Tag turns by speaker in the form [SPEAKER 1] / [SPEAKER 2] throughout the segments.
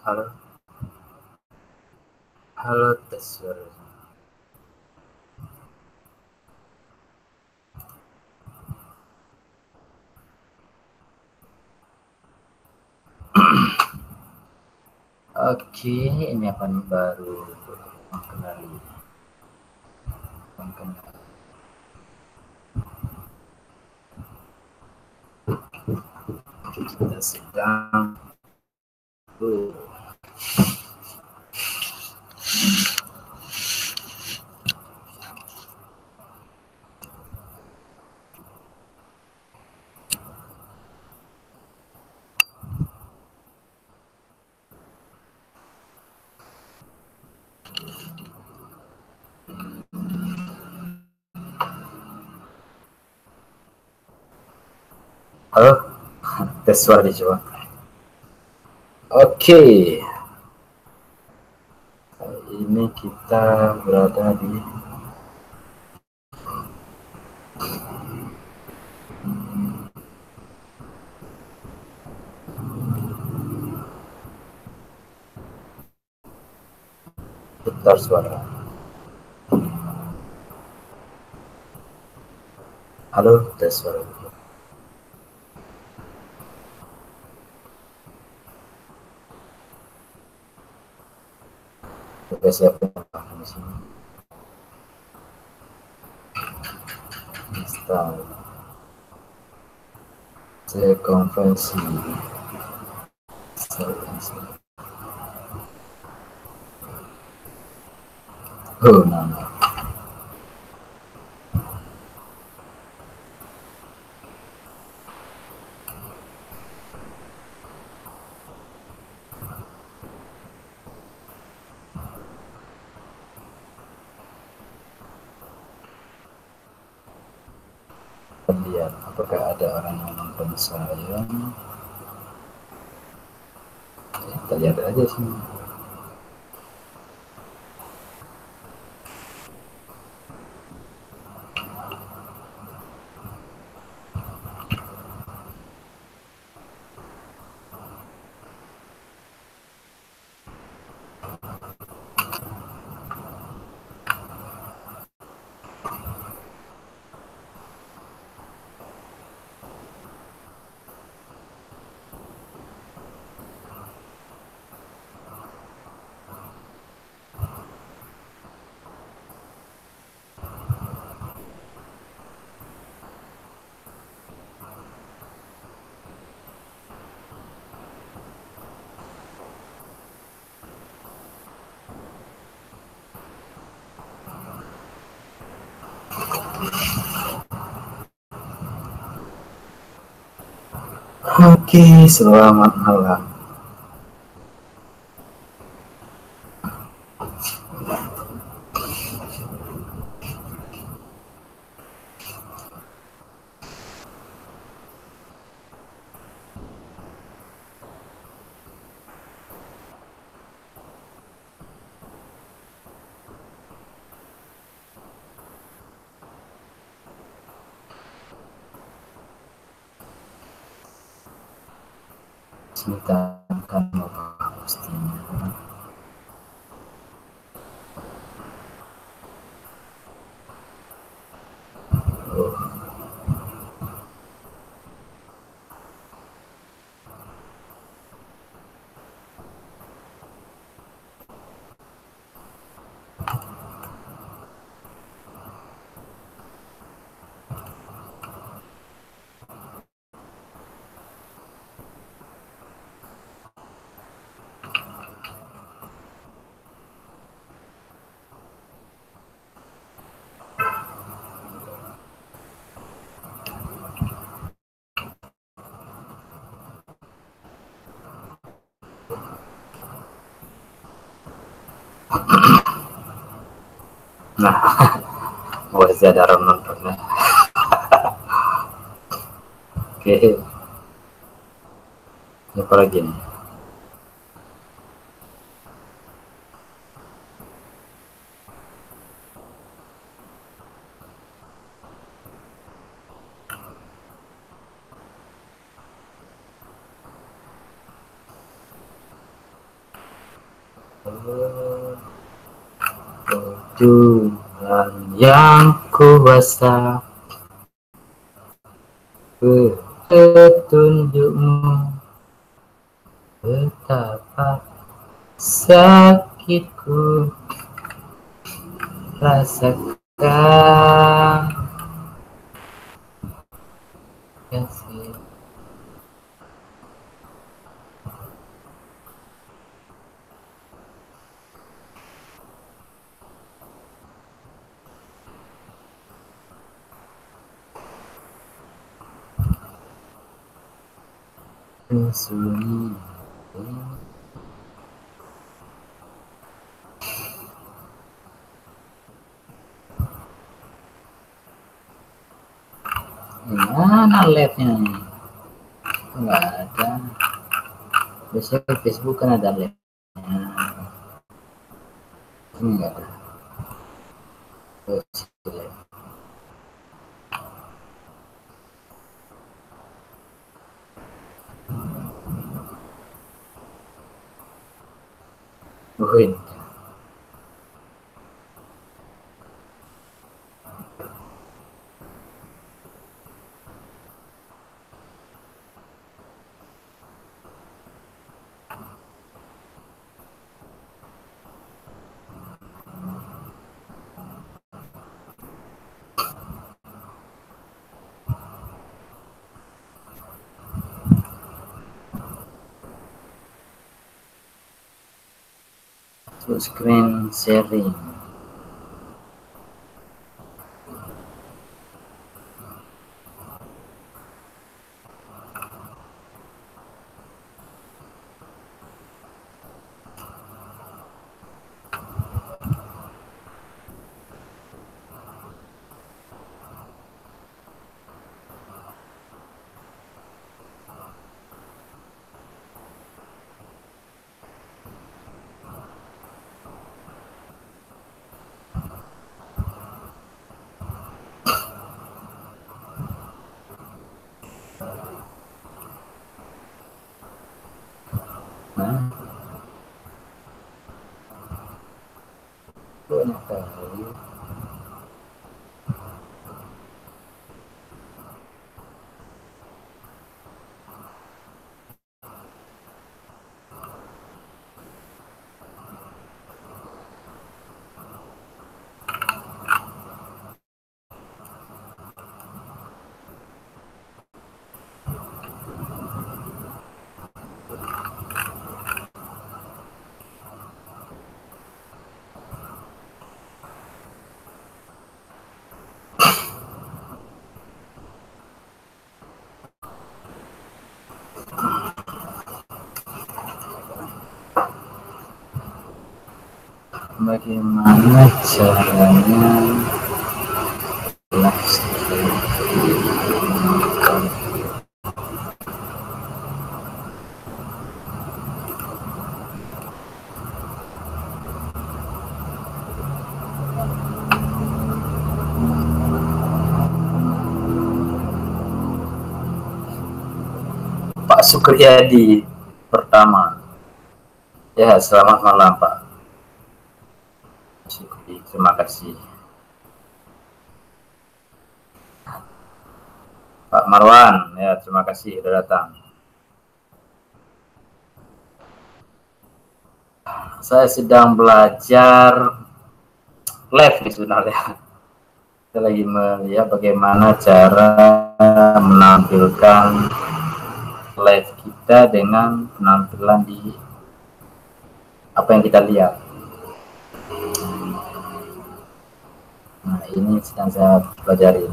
[SPEAKER 1] Halo, halo tes suara. Oke, ini apa nih baru mengenali mengenali. Kita sedang halo, tes suara dicoba. Oke, ini kita berada di putar suara. Halo, tes suara. Oke, siapa yang di sini? Install konferensi. Oh, nah. Lihat apakah ada orang yang nonton saya. Kita lihat aja sih. Oke, selamat malam. Kita akan pastinya. Nah, masih ada orang nontonnya. Oke, apa lagi nih? Oh Tuhan yang kuasa, petunjukmu betapa sakitku rasakan, kasih sunyi. Mana live-nya nih? Nggak ada. Biasanya Facebook kan ada live-nya. Ini nggak ada. Ini. Screen sharing. Nah, banyak kali. Bagaimana caranya live streaming? Pak Sukriyadi pertama. Ya, selamat malam Pak Sukri. Terima kasih. Pak Marwan, ya terima kasih sudah datang. Saya sedang belajar live nih sebenarnya. Saya lagi melihat bagaimana cara menampilkan live kita dengan penampilan di apa yang kita lihat. Nah, ini sedang saya pelajari.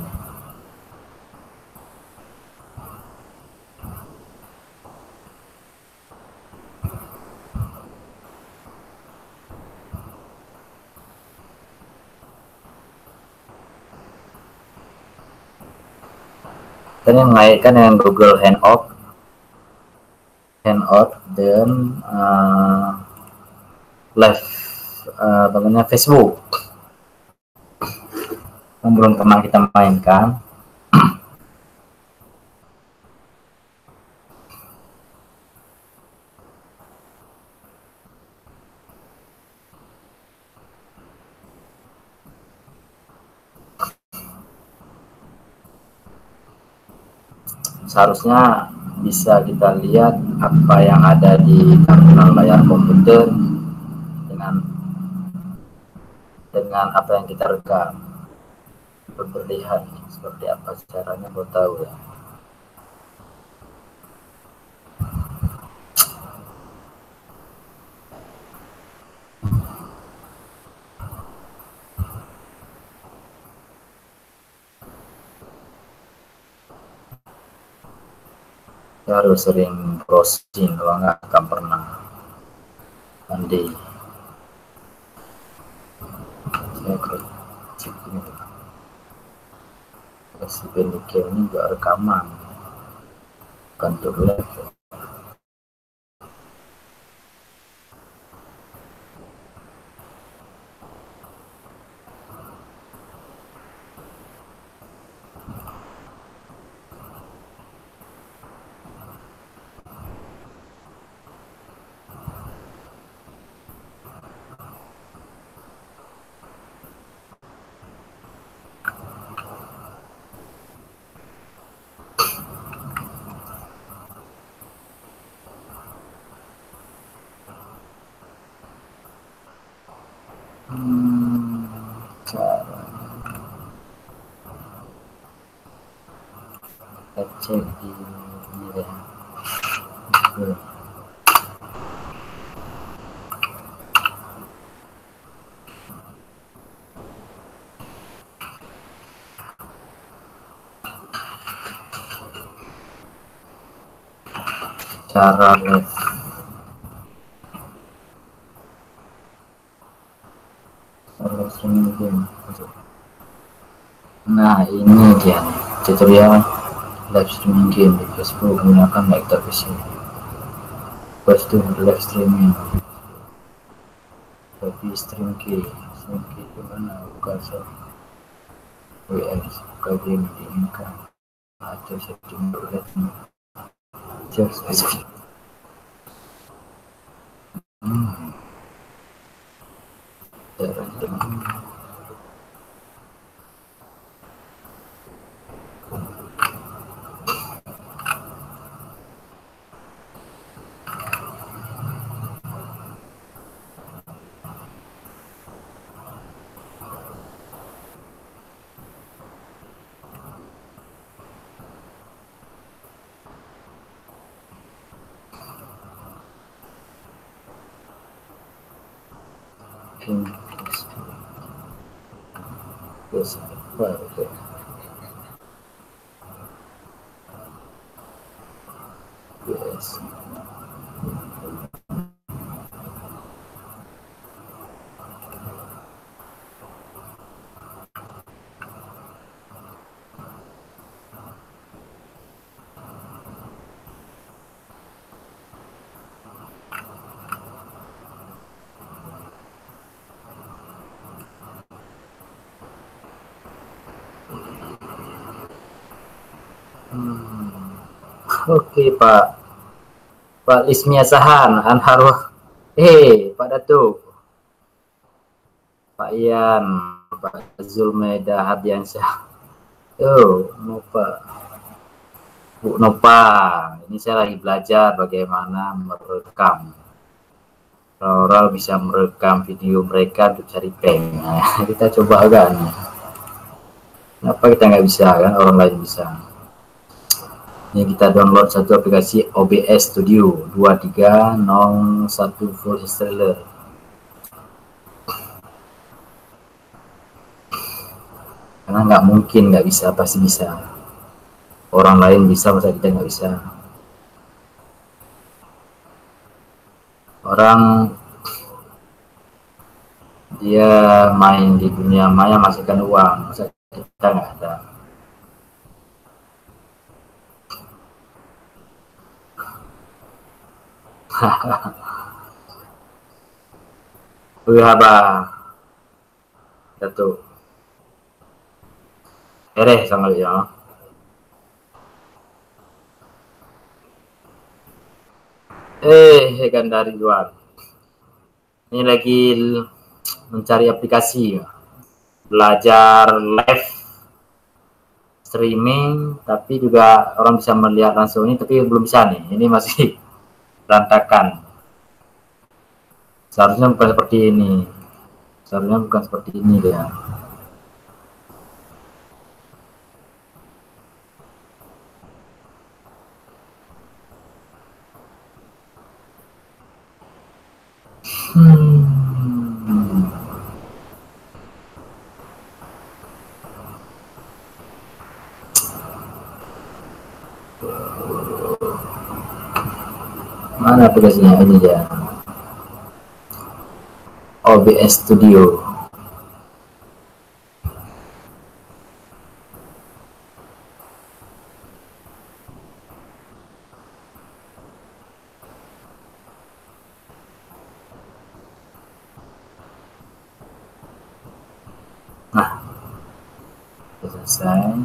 [SPEAKER 1] Kita mengaitkan dengan Google Hangout dan live bagaimana Facebook yang belum pernah kita mainkan. seharusnya bisa kita lihat apa yang ada di tampilan layar komputer dengan apa yang kita rekam, berlihat seperti apa caranya, mau tahu ya. Saya harus sering browsing, kalau nggak akan pernah mandi. Saya cek ini, si Bandicam ini juga rekaman, bukan untuk live. Kita cek di ini ya. Cara live streaming game. Nah, ini dia nih, tutorial live streaming game di Facebook menggunakan Vector PC. First to live streaming, tapi stream key itu mana? Buka WS, buka game diinginkan atau setting roulette spesifik. Yes, okay. Yes. Oke, Pak Ismia Sahan, Anharwah, Pak Datuk, Pak Ian, Pak Zulmeda Hadiansyah, Bu Nopang. Ini saya lagi belajar bagaimana merekam. Orang bisa merekam video mereka untuk cari peng. Nah, kita coba kan. Kenapa kita nggak bisa kan? Orang lain bisa. Ini kita download satu aplikasi OBS Studio 2301 full installer. Karena nggak mungkin nggak bisa, pasti bisa. Orang lain bisa, masa kita nggak bisa. Orang dia main di dunia maya masukkan uang, masa kita nggak ada. Berapa satu sama ya. Kan dari luar. Ini lagi mencari aplikasi belajar live streaming, tapi juga orang bisa melihat langsung ini, tapi belum bisa nih. Ini masih berantakan. Seharusnya bukan seperti ini. Seharusnya bukan seperti ini dia. Mana aplikasinya ini ya? OBS Studio. Nah, selesai.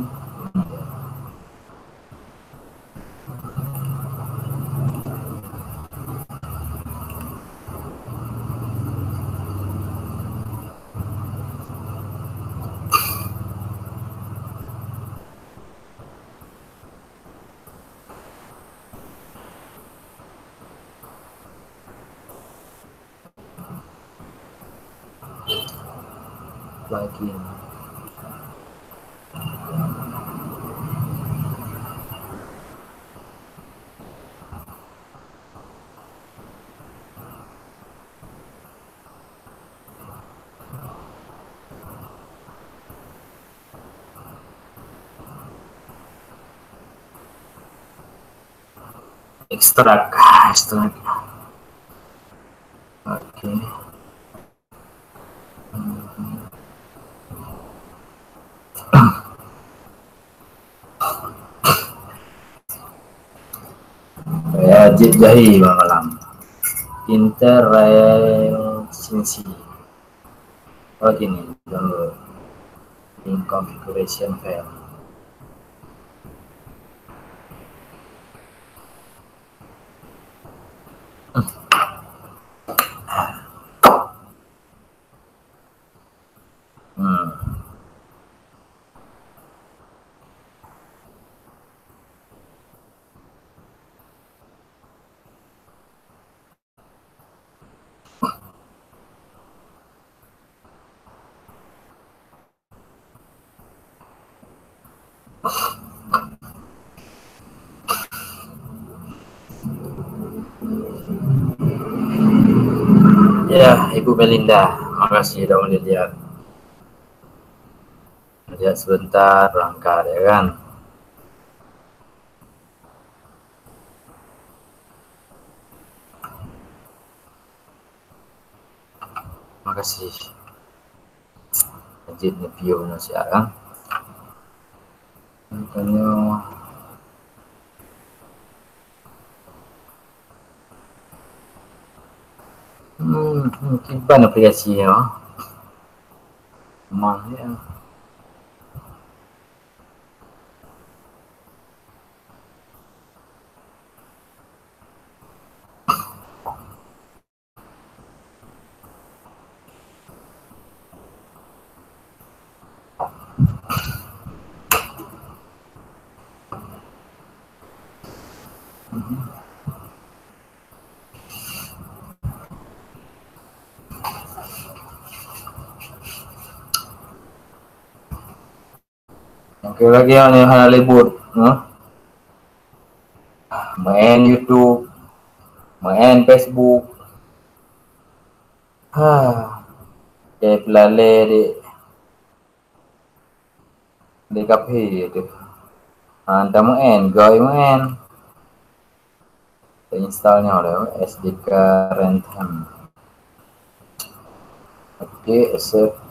[SPEAKER 1] Lagi. Ekstrak. Oke. Jahi malam. Interrelationship. Oh gini, download in configuration file. Ya, Ibu Melinda, makasih sudah melihat. Lihat sebentar, berangkat ya kan. Makasih. Lanjut review sekarang. Makanya mungkin aplikasinya mahal ya. Oke lagi yang Hollywood, main YouTube, main Facebook, kayak pelale di kafe itu, anda main, gaya main, installnya oleh SDK Rentham. Oke, accept.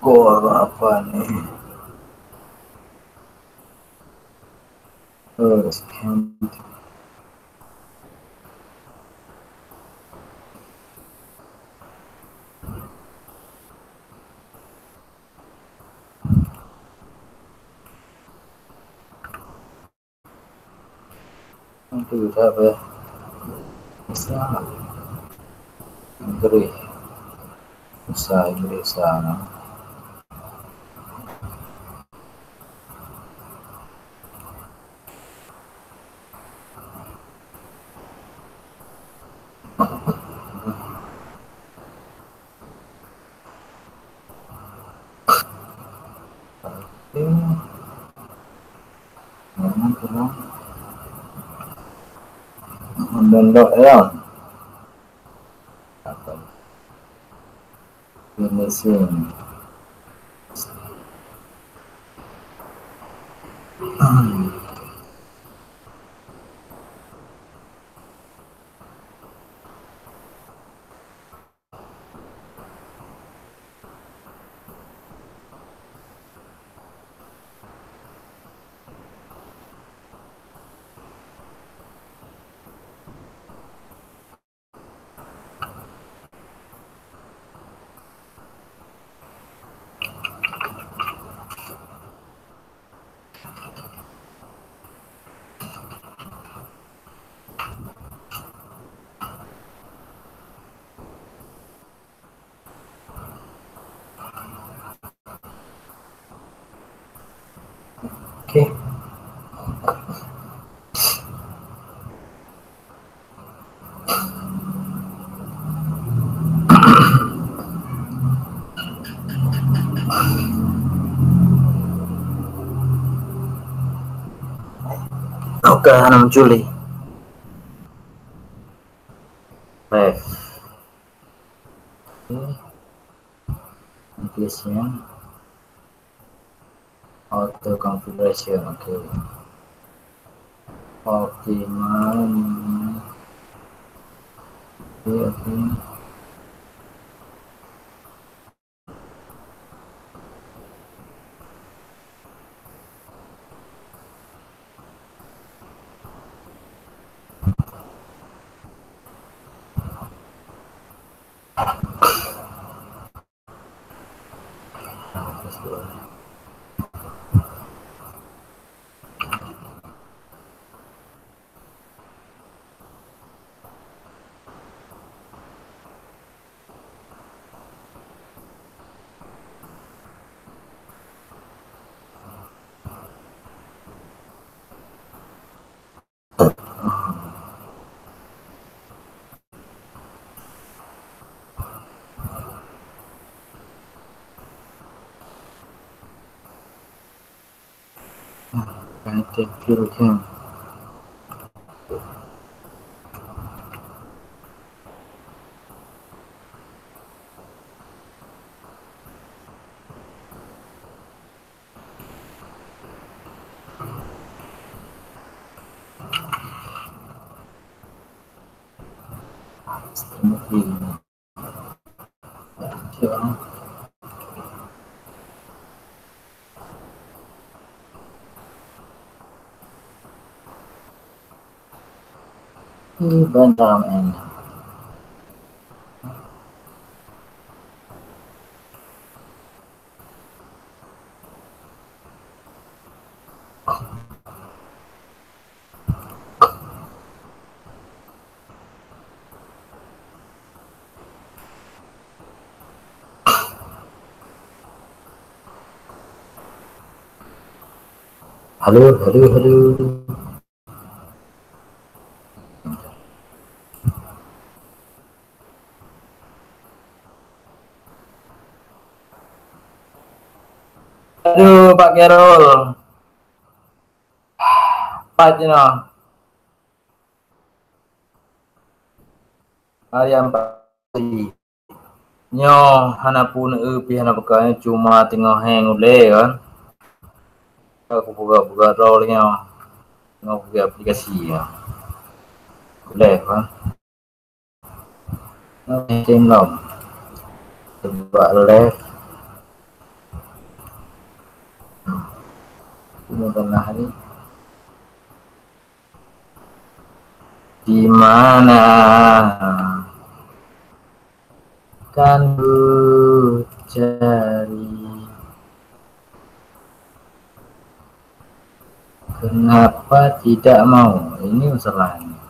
[SPEAKER 1] Core apa nih? Scan. Itu bisa apa ya? Bisa. Inggris. Bisa Inggris sana. download ya. Apa? Finishing. Oke. Oke, 6 Juli. Baik. Inggrisnya auto configuration. Oke. Optimal. Oke. Film. Ini dalam N. Halo. Aduh, Pak Gerol. Pak Jino. Ayam Pak. Nyo, hanapun hana bekanya cuma tengah hang ule kan. Aku buka rolnya. Nggak buka aplikasi ya. Boleh kan. Tim nom. Coba left. Ini tengah hari. Di mana kan ku cari? Kenapa tidak mau? Ini masalahnya.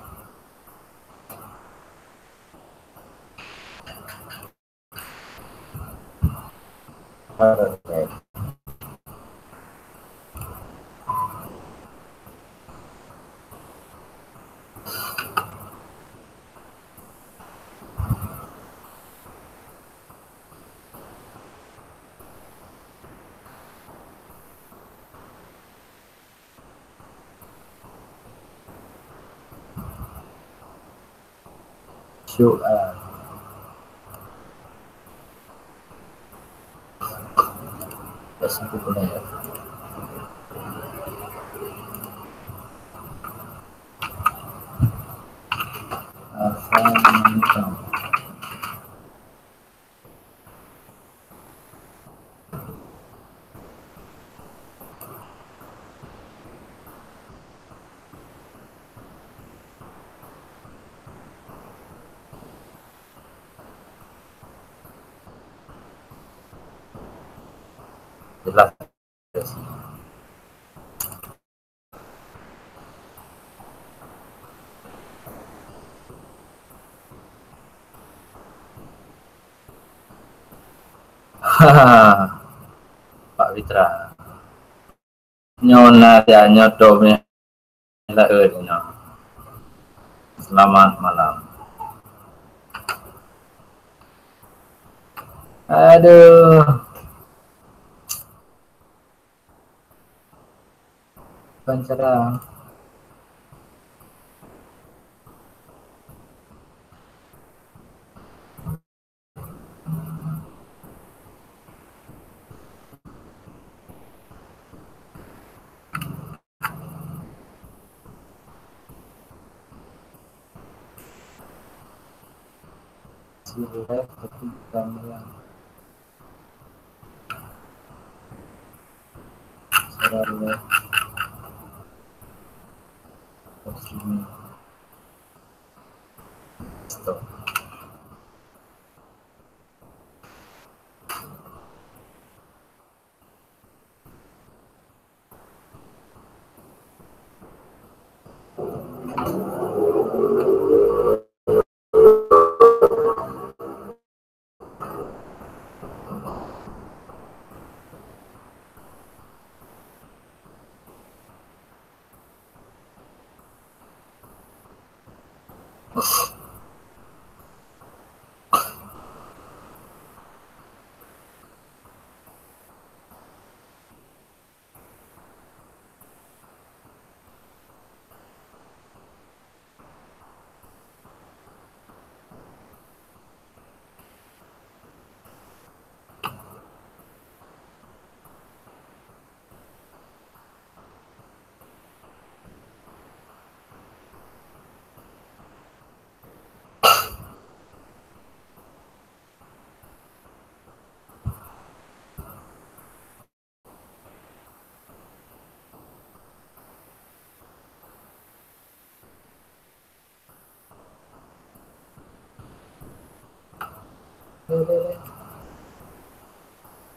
[SPEAKER 1] Oke. Syuk tak sanggup pula ya. Assalamualaikum. Jelas. Pak Fitra. Nyona dia nyodom lah Selamat malam. Aduh. Pancara. Sudah tapi kamera. Sarah sini. Stop.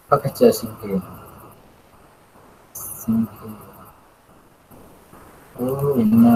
[SPEAKER 1] Pakai jas singkir. Singkir. Oh, ini.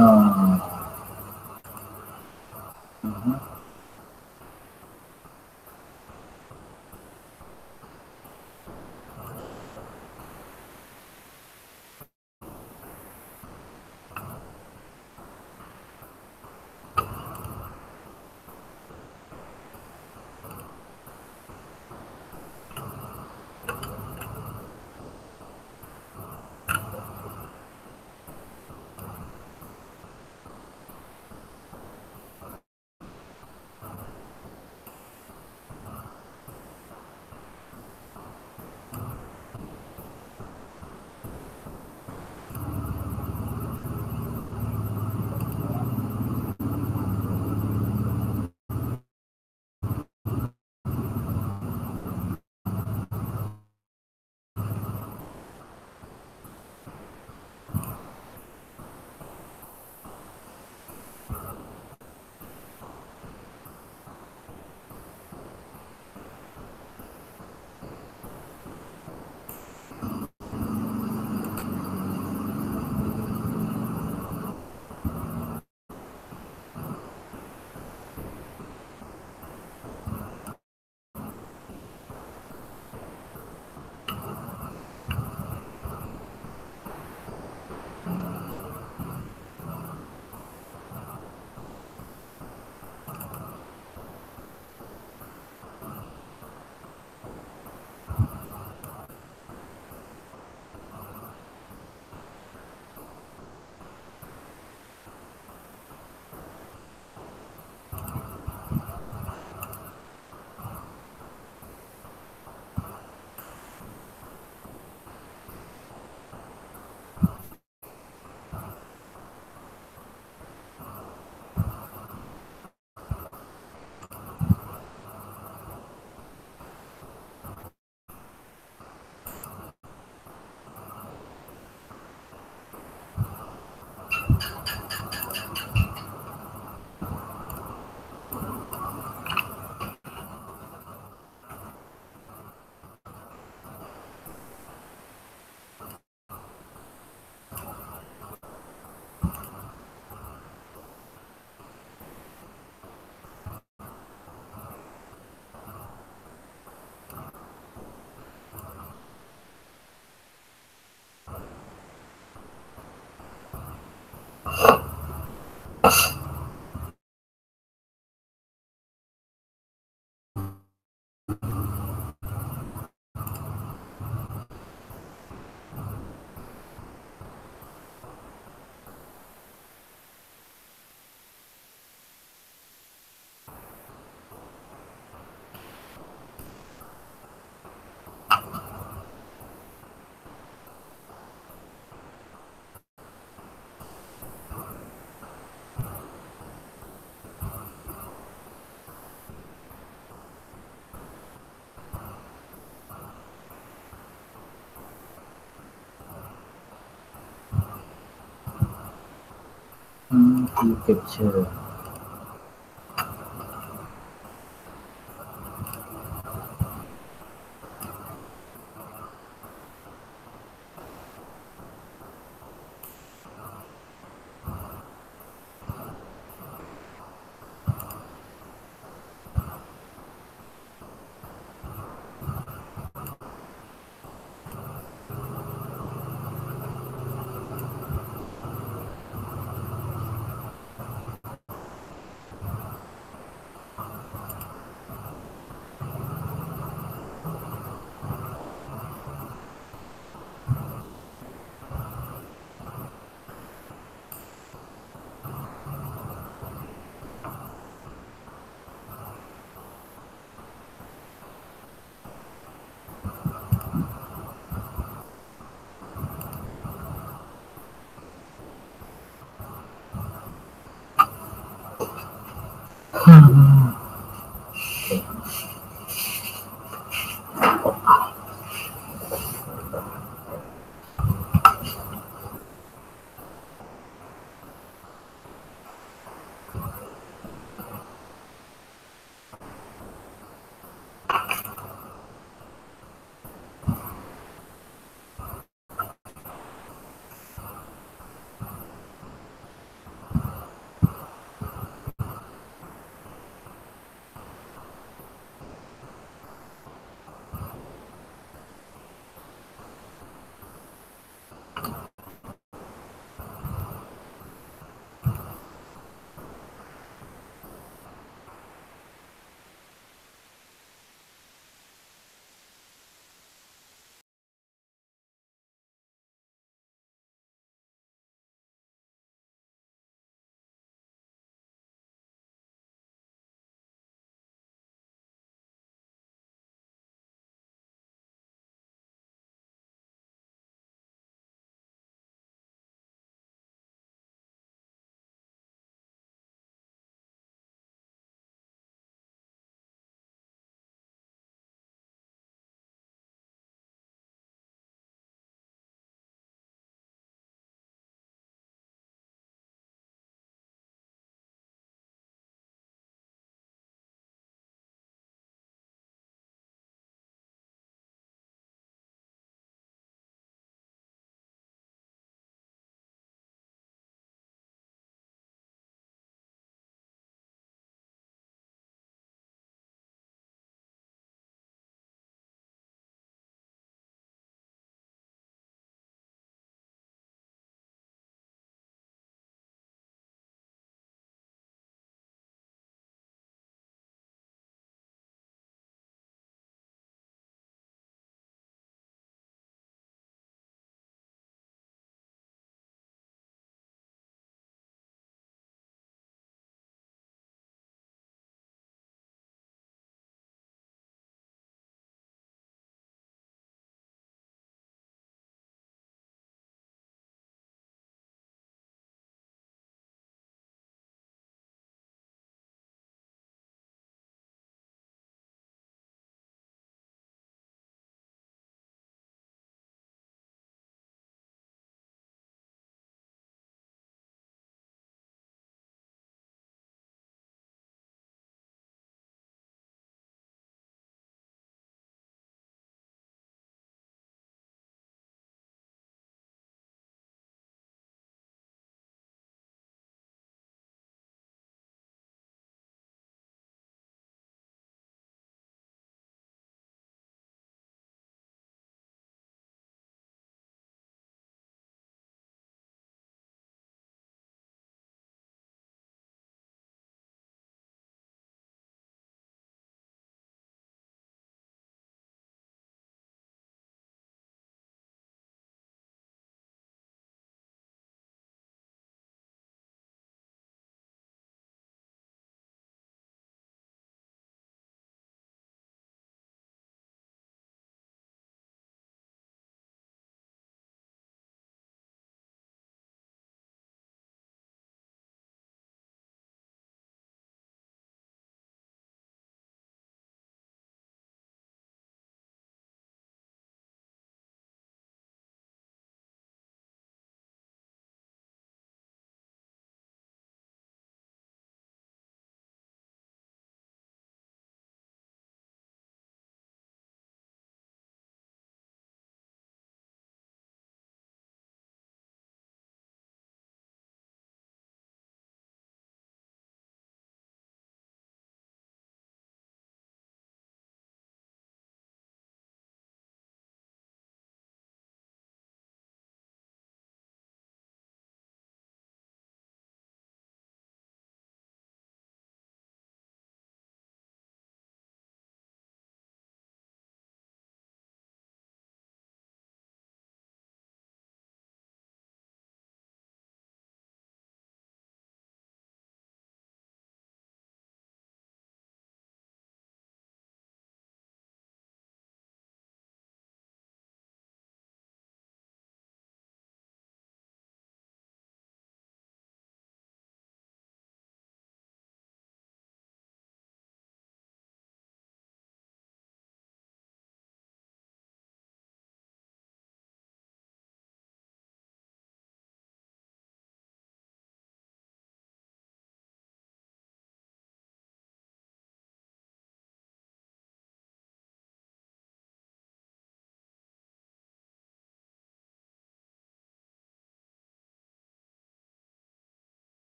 [SPEAKER 1] View capture.